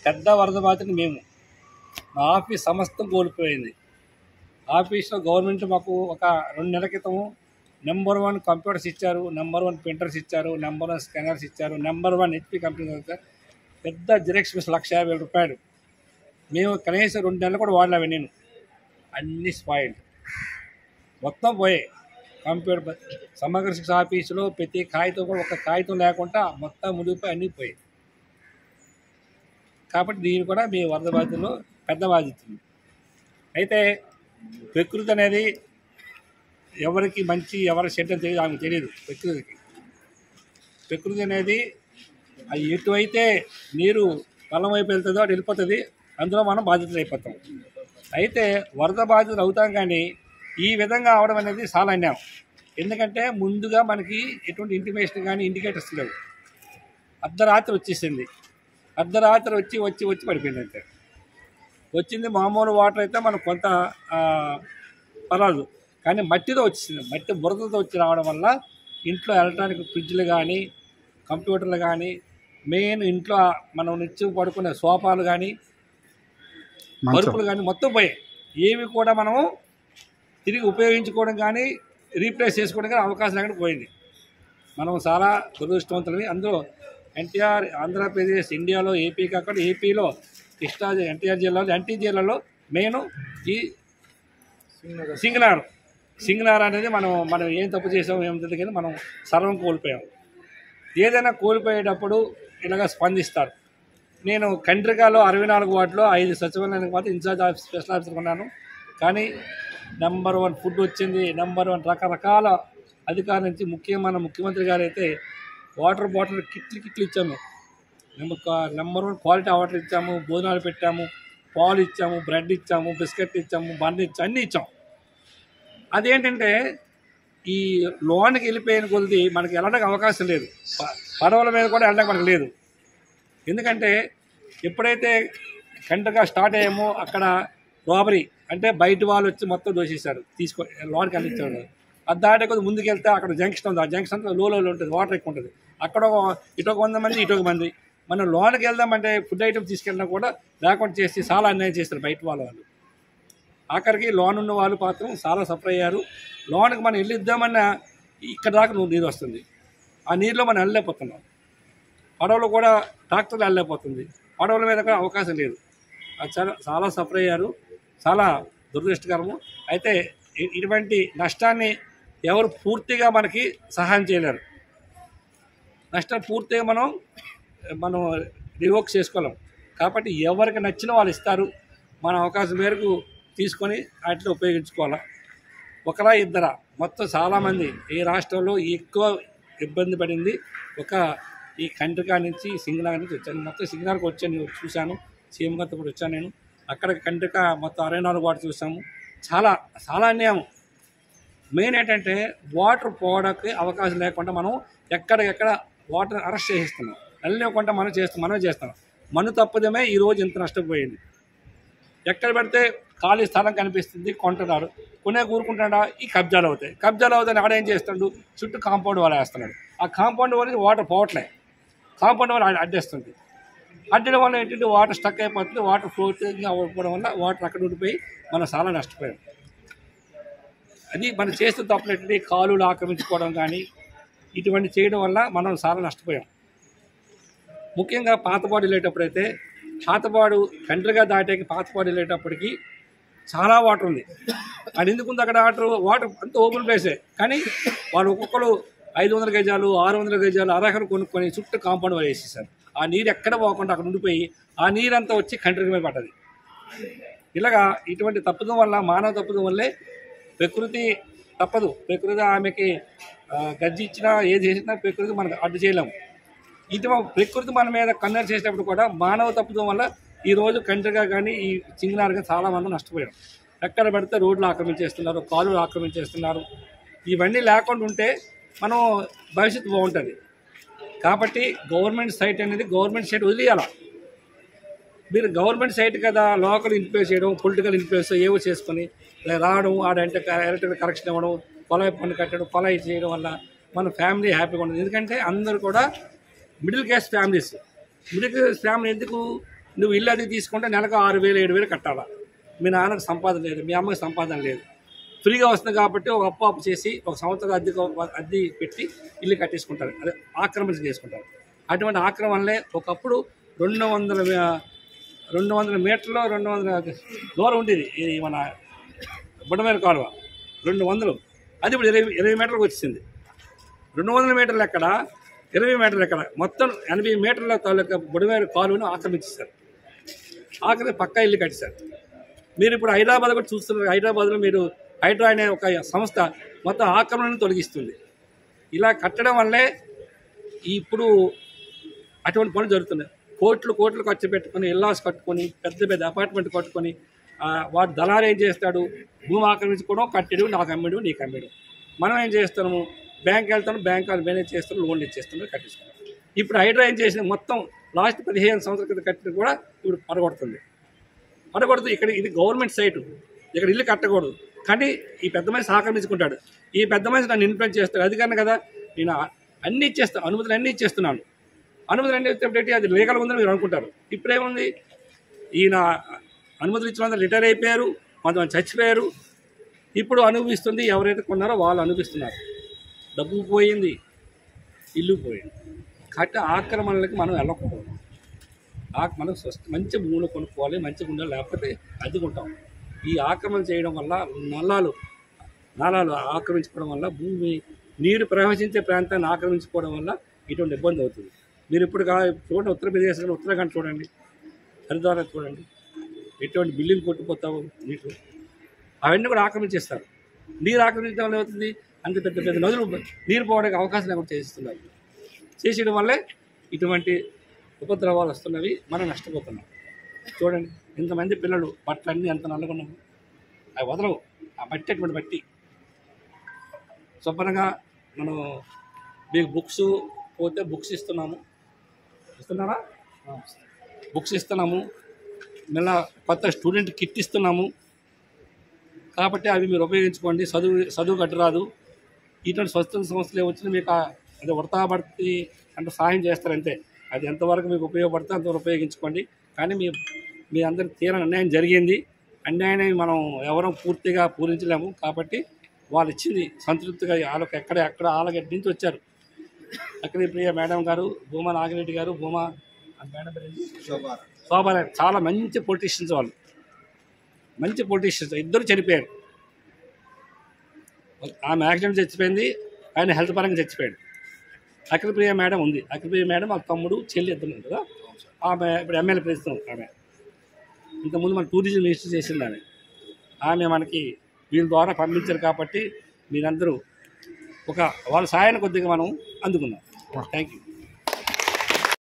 పెద్ద వరద బాధితులు మేము. మా ఆఫీస్ సమస్తం కోల్పోయింది. ఆఫీస్లో గవర్నమెంట్ మాకు ఒక 2 నెలల క్రితం నెంబర్ 1 కంప్యూటర్స్ ఇచ్చారు, నెంబర్ 1 ప్రింటర్స్ ఇచ్చారు, నెంబర్ 1 స్కానర్స్ ఇచ్చారు, నెంబర్ 1 HP కంపెనీ పెద్ద జిరాక్స్ మిషన్ ₹150,000. మేము కనీసం 2 నెలలు కూడా వాడలేము. నేను అన్నీ స్పాయిల్డ్, మొత్తం పోయాయి. కంప్యూటర్ సమగ్ర శిక్ష ఆఫీసులో ప్రతి కాగితం కూడా ఒక కాగితం లేకుండా మొత్తం మునిగిపోయి అన్నీ పోయాయి. కాబట్టి దీన్ని కూడా మీ వరద బాధితుల్లో పెద్ద బాధితులు. అయితే ప్రకృతి అనేది ఎవరికి మంచి ఎవరి చెడ్డ తెలియదు, ఆమెకు తెలియదు. ప్రకృతి అనేది అది ఎటువైతే నీరు పొలం వైపు వెళ్తుందో అటు వెళ్ళిపోతుంది, అందులో మనం బాధితులు అయిపోతాం. అయితే వరద బాధితులు అవుతాం, కానీ ఈ విధంగా అవడం అనేది చాలా అన్యాయం. ఎందుకంటే ముందుగా మనకి ఎటువంటి ఇంటిమేషన్ కానీ ఇండికేటర్స్ లేవు. అర్ధరాత్రి వచ్చేసింది, అర్ధరాత్రి వచ్చి పడిపోయింది. అంతే వచ్చింది. మామూలు వాటర్ అయితే మనం కొంత పర్వాలేదు, కానీ మట్టితో వచ్చేసింది. మట్టి బురదతో వచ్చి రావడం వల్ల ఇంట్లో ఎలక్ట్రానిక్ ఫ్రిడ్జ్లు కానీ కంప్యూటర్లు కానీ మెయిన్ ఇంట్లో మనం నిత్యం పడుకునే సోఫాలు కానీ పరుపులు కానీ మొత్తం పోయాయి. ఏవి కూడా మనము తిరిగి ఉపయోగించుకోవడం కానీ రీప్లేస్ చేసుకోవడం కానీ అవకాశం లేకుండా పోయింది. మనం చాలా దురదృష్టవంతులవి. అందులో ఎన్టీఆర్ ఆంధ్రప్రదేశ్ ఇండియాలో ఏపీ కాకుండా ఏపీలో కృష్ణా ఎన్టీఆర్ జిల్లాలో ఎన్టీ జిల్లాలో మెయిన్ ఈ సింగనార్ అనేది మనం ఏం తప్పు చేసామో ఏం తెలియదు, కానీ మనం సర్వం కోల్పోయాం. ఏదైనా కోల్పోయేటప్పుడు ఇలాగ స్పందిస్తారు. నేను కండ్రికాలో 64 వార్డులో 5 సచివాలయానికి మాత్రం ఇన్ఛార్జ్ స్పెషల్ ఆఫీసర్ ఉన్నాను. కానీ నెంబర్ 1 ఫుడ్ వచ్చింది, నెంబర్ 1 రకరకాల అధికారుల నుంచి మన ముఖ్యమంత్రి గారు అయితే వాటర్ బాటిల్ కిట్లు ఇచ్చాము. నెంబర్ 1 క్వాలిటీ వాటర్ ఇచ్చాము, భోజనాలు పెట్టాము, పాలు ఇచ్చాము, బ్రెడ్ ఇచ్చాము, బిస్కెట్ ఇచ్చాము, బన్ ఇచ్చాము, అన్నీ ఇచ్చాము. అదేంటంటే ఈ లోన్కి వెళ్ళిపోయిన కొద్ది మనకి వెళ్ళడానికి అవకాశం లేదు. పడవల మీద కూడా వెళ్ళడానికి మనకు లేదు. ఎందుకంటే ఎప్పుడైతే కంటగా స్టార్ట్ అయ్యామో అక్కడ రాబరీ అంటే బయట వాళ్ళు వచ్చి మొత్తం దోషిస్తారు, లోన్కి అందించాడు. అది దాటే కొద్ది ముందుకు వెళ్తే అక్కడ జంక్షన్ ఉంది. ఆ జంక్షన్ లో ఉంటుంది, వాటర్ ఎక్కువ ఉంటుంది. అక్కడ ఇటొక 100 మంది ఇటొక మంది. మనం లోన్కి వెళ్దామంటే ఫుడ్ ఐటమ్ తీసుకెళ్ళినా కూడా లేకుండా చేసి చాలా అన్యాయం చేస్తారు బయట వాళ్ళు. ఆఖరికి లోన్ ఉన్న వాళ్ళు మాత్రం చాలా సఫర్ అయ్యారు. లోన్కి మనం వెళ్ళిద్దామన్నా ఇక్కడ దాకా నీరు వస్తుంది, ఆ నీరులో మనం వెళ్ళలేకపోతున్నాం. పడవలు కూడా ట్రాక్టర్లు వెళ్ళలేకపోతుంది, పడవల మీద కూడా అవకాశం లేదు. అది చాలా సఫర్ అయ్యారు, చాలా దురదృష్టకరము. అయితే ఇటువంటి నష్టాన్ని ఎవరు పూర్తిగా మనకి సహాయం చేయలేరు. నష్టం పూర్తిగా మనం రివోక్ చేసుకోలేం. కాబట్టి ఎవరికి నచ్చిన వాళ్ళు ఇస్తారు, మన అవకాశం మేరకు తీసుకొని వాటిలో ఉపయోగించుకోవాలి. ఒకరా ఇద్దరా మొత్తం చాలామంది ఈ రాష్ట్రంలో ఎక్కువ ఇబ్బంది పడింది ఈ కండ్రికా నుంచి సింగనార్ నుంచి వచ్చాను. మొత్తం సింగనార్కి వచ్చాను, చూశాను. సీఎం గారితో కూడా వచ్చాను నేను. అక్కడ కండ్రికా మొత్తం 64 వాటర్ చూసాము. చాలా చాలా అన్యాయం. మెయిన్ ఏంటంటే వాటర్ పోవడానికి అవకాశం లేకుండా మనం ఎక్కడికెక్కడ వాటర్ అరెస్ట్ చేసేస్తున్నాం. వెళ్ళలేకుండా మనమే చేస్తున్నాం. మన తప్పదమే ఈరోజు ఇంత నష్టపోయింది. ఎక్కడ పెడితే ఖాళీ స్థలం కనిపిస్తుంది, కొంటున్నారు. కూరుకుంటాడా ఈ కబ్జాలు అవుతాయి. ఆడేం చేస్తాడు, చుట్టూ కాంపౌండ్ వాల్ వేస్తున్నాడు. ఆ కాంపౌండ్ వల్ల వాటర్ పోవట్లే, కాంపౌండ్ వాల్ అడ్డేస్తుంది. అడ్డడం వల్ల ఏంటంటే వాటర్ స్టక్ అయిపోతుంది. వాటర్ ఫ్లోటింగ్ అవ్వడం వల్ల వాటర్ అక్కడ ఉండిపోయి మనం చాలా నష్టపోయాం. అది మనం చేస్తున్న తప్పులేంటి, కాలువలు ఆక్రమించుకోవడం కానీ ఇటువంటి చేయడం వల్ల మనం చాలా నష్టపోయాం. ముఖ్యంగా పాతపాడు వెళ్ళేటప్పుడైతే పాతపాడు కండ్రిగా దాటేకి పాతపాడు వెళ్ళేటప్పటికి చాలా వాటర్ ఉంది. అది ఎందుకుంది అక్కడ వాటర్ అంతా ఓపెన్ ప్లేసే, కానీ వాళ్ళు ఒక్కొక్కరు 500 గజాలు 600 గజాలు అర్హలు కొనుక్కొని చుట్టూ కాంపౌండ్ వాళ్ళు వేసేసారు. ఆ నీరు ఎక్కడ పోకుండా అక్కడ ఉండిపోయి ఆ నీరంతా వచ్చి కండ్రిక మీద పడ్డది. ఇలాగా ఇటువంటి తప్పుదం వల్ల, మానవ తప్పుదం వల్లే ప్రకృతి తప్పదు. ప్రకృతి ఆమెకి గజ్జి ఇచ్చినా ఏది చేసినా ప్రకృతి మనకు అడ్డు చేయలేము. ప్రకృతి మన మీద కన్నెర చేసేటప్పుడు కూడా మానవ తప్పుదం వల్ల ఈరోజు కండ్రిగా కానీ ఈ సింగనార్ కానీ చాలామంది నష్టపోయారు. ఎక్కడ పడితే రోడ్లు ఆక్రమించేస్తున్నారు, కాలువలు ఆక్రమించేస్తున్నారు. ఇవన్నీ లేకుండా ఉంటే మనం భవిష్యత్తు బాగుంటుంది. కాబట్టి గవర్నమెంట్ సైట్ అనేది గవర్నమెంట్ సైట్ వదిలేయాలి. మీరు గవర్నమెంట్ సైట్ కదా లోకల్ ఇన్ఫ్లుయెన్స్ చేయడం, పొలిటికల్ ఇన్ఫ్లుయెన్స్ ఏవో చేసుకొని రావడం, ఆడంటే ఎలక్ట్రికల్ కరెక్షన్ ఇవ్వడం, పొలం పని కట్టడం, పొలం చేయడం వల్ల మన ఫ్యామిలీ హ్యాపీగా ఉంటుంది. ఎందుకంటే అందరూ కూడా middle class families. Middle class family ఎందుకు నువ్వు ఇల్లు అది తీసుకుంటే నెలకు 6,000 7,000 కట్టాలా. మీ నాన్నకు సంపాదన లేదు, మీ అమ్మకి సంపాదన లేదు, ఫ్రీగా వస్తుంది కాబట్టి ఒక అప్పు చేసి ఒక సంవత్సరం అద్దె పెట్టి ఇల్లు కట్టేసుకుంటారు, అదే ఆక్రమణ చేసుకుంటారు. అటువంటి ఆక్రమణలే ఒకప్పుడు 200 మీటర్లు 200 దూరం ఉండేది ఇది మన బుడమేరు కాలువ 200, అది ఇప్పుడు 20 మీటర్లకు వచ్చింది. 200 మీటర్లు ఎక్కడ, 20 మీటర్లు ఎక్కడ, మొత్తం 80 మీటర్ల తాలూకా బుడమేరు కాలువను ఆక్రమించేశారు. పక్కా ఇల్లు కట్టేశారు. మీరు ఇప్పుడు హైదరాబాద్ కూడా చూస్తున్నారు. హైదరాబాద్లో మీరు హైడ్రా అనే ఒక సంస్థ మొత్తం ఆక్రమణను తొలగిస్తుంది. ఇలా కట్టడం వల్లే ఇప్పుడు అటువంటి పనులు జరుగుతున్నాయి. కోట్లు ఖర్చు పెట్టుకొని ఇల్లాస్ కట్టుకొని పెద్ద అపార్ట్మెంట్ కట్టుకొని వాడు దళారు ఏం చేస్తాడు, భూమి ఆక్రమించుకోవడం, కట్టడం, నాకు అమ్మడం, నీకు అమ్మడం. మనం ఏం చేస్తాము, బ్యాంక్ వెళ్తాను, బ్యాంక్ వాళ్ళు మేనేజ్ చేస్తాను, లోన్లు ఇచ్చేస్తాను, కట్టిస్తాను. ఇప్పుడు హైడ్రా ఏం చేసిన మొత్తం లాస్ట్ 15 సంవత్సరాల క్రితం కట్టిన కూడా ఇప్పుడు పడగొడుతుంది. ఇక్కడ ఇది గవర్నమెంట్ సైటు, ఇక్కడ ఇల్లు కట్టకూడదు. కానీ ఈ పెద్ద మనిషి ఆక్రమించుకుంటాడు. ఈ పెద్ద మనిషి నన్ను ఇన్ఫ్లుయెన్స్ చేస్తాడు. అది కన్నా కదా నేను అన్నీ ఇచ్చేస్తాను, అనుమతులు అన్నీ ఇచ్చేస్తున్నాను. అనుమతులు అన్నీ ఇచ్చేటప్పుడు అది లీగల్ ఉందని మీరు అనుకుంటారు. ఇప్పుడేముంది, ఈయన అనుమతులు ఇచ్చిన వాళ్ళు రిటైర్ అయిపోయారు, కొంతమంది చచ్చిపోయారు. ఇప్పుడు అనుభవిస్తుంది ఎవరైతే కొన్నారో వాళ్ళు అనుభవిస్తున్నారు. డబ్బు పోయింది, ఇల్లు పోయింది. కాబట్టి ఆక్రమణలకి మనం వెళ్ళకూడదు. మనం మంచి భూములు కొనుక్కోవాలి, మంచిగా ఉండాలి, లేకపోతే అడ్డుకుంటాం. ఈ ఆక్రమణ చేయడం వల్ల నాలాలు ఆక్రమించుకోవడం వల్ల భూమి నీరు ప్రవహించే ప్రాంతాన్ని ఆక్రమించుకోవడం వల్ల ఇటువంటి ఇబ్బంది అవుతుంది. మీరు ఇప్పుడు చూడండి, ఉత్తరప్రదేశ్లో ఉత్తరాఖండ్ చూడండి, హరిద్వార్ చూడండి, ఎటువంటి బిల్డింగ్ కొట్టుకుపోతావు నీరు, అవన్నీ కూడా ఆక్రమించేస్తారు. నీరు ఆక్రమించడం వల్ల ఏమవుతుంది, అంత పెద్ద నదులు నీరు పోవడానికి అవకాశం లేకుండా చేస్తున్నారు. చేసేయడం వల్లే ఇటువంటి ఉపద్రవాలు వస్తున్నవి, మనం నష్టపోతున్నాం. చూడండి, ఇంతమంది పిల్లలు బట్టలన్నీ ఎంత నల్లగొన్నాము, అవి వదలవు. ఆ బట్టి అటువంటి బట్టి శుభ్రంగా మనం మీకు బుక్స్ పోతే బుక్స్ ఇస్తున్నారా, బుక్స్ ఇస్తున్నాము, మళ్ళీ కొత్త స్టూడెంట్ కిట్ ఇస్తున్నాము. కాబట్టి అవి మీరు ఉపయోగించుకోండి. చదువు కట్టరాదు. ఇటువంటి స్వచ్ఛంద సంస్థలు వచ్చినా మీకు అది వృతాభర్తి అంటే సహాయం చేస్తారంటే అది ఎంతవరకు మీకు ఉపయోగపడితే అంతవరకు ఉపయోగించుకోండి. కానీ మీ అందరికి తీరని అన్యాయం జరిగింది. అన్యాయాన్ని మనం ఎవరూ పూర్తిగా పూరించలేము. కాబట్టి వాళ్ళు ఇచ్చింది సంతృప్తిగా వాళ్ళకి ఎక్కడ ఆలగడ్డ నుంచి వచ్చారు. అక్కడి ప్రియ మేడం గారు, భూమా నాగిరెడ్డి గారు, భూమా మేడం శోభారాయ్ చాలా మంచి పొలిటీషియన్స్. వాళ్ళు మంచి పొలిటీషియన్స్. ఇద్దరు చనిపోయారు. ఆమె యాక్సిడెంట్ చచ్చిపోయింది, ఆయన హెల్త్ పరంగా చచ్చిపోయాడు. అఖిలప్రియ మేడం ఉంది. అఖిలప్రియ మేడం వాళ్ళ తమ్ముడు చెల్లి ఇద్దరు కదా. ఆమె ఇప్పుడు ఎమ్మెల్యే ప్రస్తుతం. ఆమె ఇంతకుముందు మన టూరిజం మినిస్టర్ చేసింది. ఆమె మనకి వీళ్ళ ద్వారా పంపించారు. కాబట్టి మీరందరూ వాళ్ళ సాయాన్ని కొద్దిగా మనం అందుకున్నాం. Thank you.